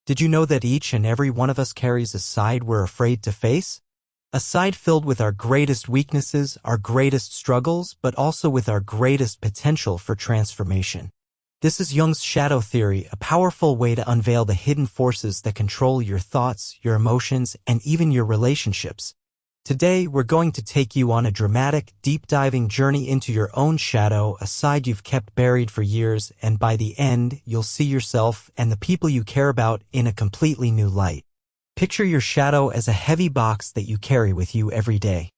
Did you know that each and every one of us carries a side we're afraid to face? A side filled with our greatest weaknesses, our greatest struggles, but also with our greatest potential for transformation. This is Jung's shadow theory, a powerful way to unveil the hidden forces that control your thoughts, your emotions, and even your relationships. Today, we're going to take you on a dramatic, deep-diving journey into your own shadow, a side you've kept buried for years, and by the end, you'll see yourself and the people you care about in a completely new light. Picture your shadow as a heavy box that you carry with you every day.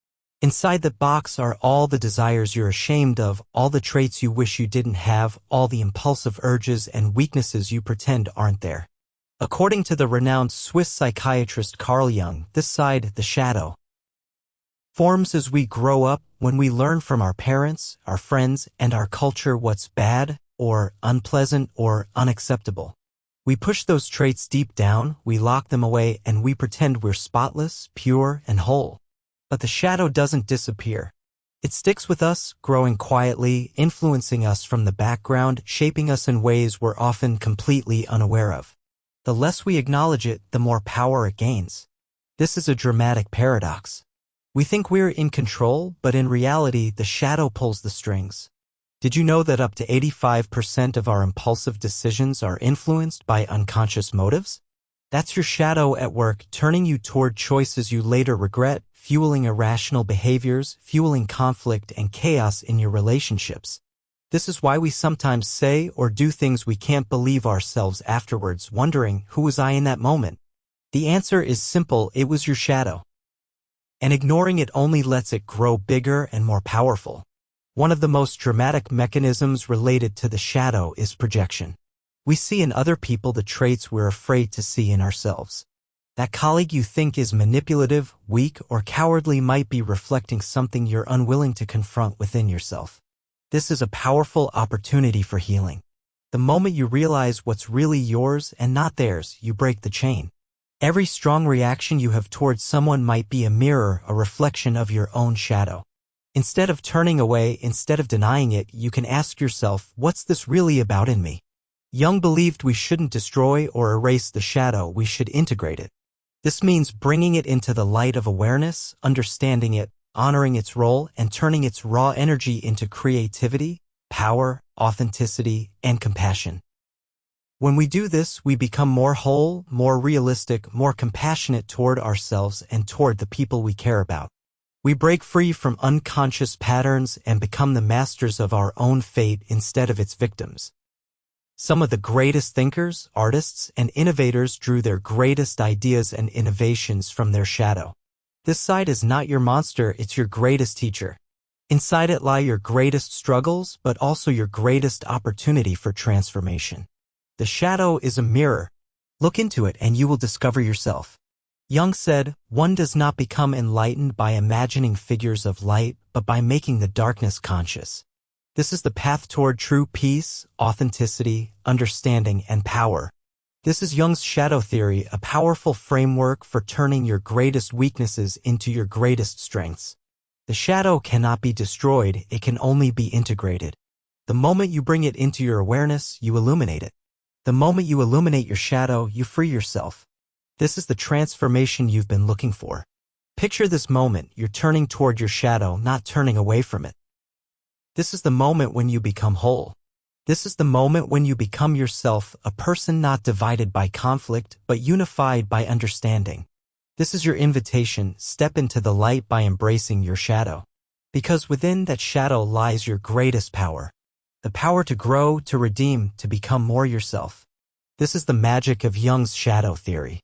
Inside that box are all the desires you're ashamed of, all the traits you wish you didn't have, all the impulsive urges and weaknesses you pretend aren't there. According to the renowned Swiss psychiatrist Carl Jung, this side, the shadow, forms as we grow up, when we learn from our parents, our friends, and our culture what's bad, or unpleasant, or unacceptable. We push those traits deep down, we lock them away, and we pretend we're spotless, pure, and whole. But the shadow doesn't disappear. It sticks with us, growing quietly, influencing us from the background, shaping us in ways we're often completely unaware of. The less we acknowledge it, the more power it gains. This is a dramatic paradox. We think we're in control, but in reality, the shadow pulls the strings. Did you know that up to 85% of our impulsive decisions are influenced by unconscious motives? That's your shadow at work, turning you toward choices you later regret, fueling irrational behaviors, fueling conflict and chaos in your relationships. This is why we sometimes say or do things we can't believe ourselves afterwards, wondering, who was I in that moment? The answer is simple: it was your shadow. And ignoring it only lets it grow bigger and more powerful. One of the most dramatic mechanisms related to the shadow is projection. We see in other people the traits we're afraid to see in ourselves. That colleague you think is manipulative, weak, or cowardly might be reflecting something you're unwilling to confront within yourself. This is a powerful opportunity for healing. The moment you realize what's really yours and not theirs, you break the chain. Every strong reaction you have towards someone might be a mirror, a reflection of your own shadow. Instead of turning away, instead of denying it, you can ask yourself, what's this really about in me? Jung believed we shouldn't destroy or erase the shadow, we should integrate it. This means bringing it into the light of awareness, understanding it, honoring its role, and turning its raw energy into creativity, power, authenticity, and compassion. When we do this, we become more whole, more realistic, more compassionate toward ourselves and toward the people we care about. We break free from unconscious patterns and become the masters of our own fate instead of its victims. Some of the greatest thinkers, artists, and innovators drew their greatest ideas and innovations from their shadow. This side is not your monster, it's your greatest teacher. Inside it lie your greatest struggles, but also your greatest opportunity for transformation. The shadow is a mirror. Look into it and you will discover yourself. Jung said, one does not become enlightened by imagining figures of light, but by making the darkness conscious. This is the path toward true peace, authenticity, understanding, and power. This is Jung's shadow theory, a powerful framework for turning your greatest weaknesses into your greatest strengths. The shadow cannot be destroyed, it can only be integrated. The moment you bring it into your awareness, you illuminate it. The moment you illuminate your shadow, you free yourself. This is the transformation you've been looking for. Picture this moment, you're turning toward your shadow, not turning away from it. This is the moment when you become whole. This is the moment when you become yourself, a person not divided by conflict, but unified by understanding. This is your invitation, step into the light by embracing your shadow. Because within that shadow lies your greatest power. The power to grow, to redeem, to become more yourself. This is the magic of Jung's shadow theory.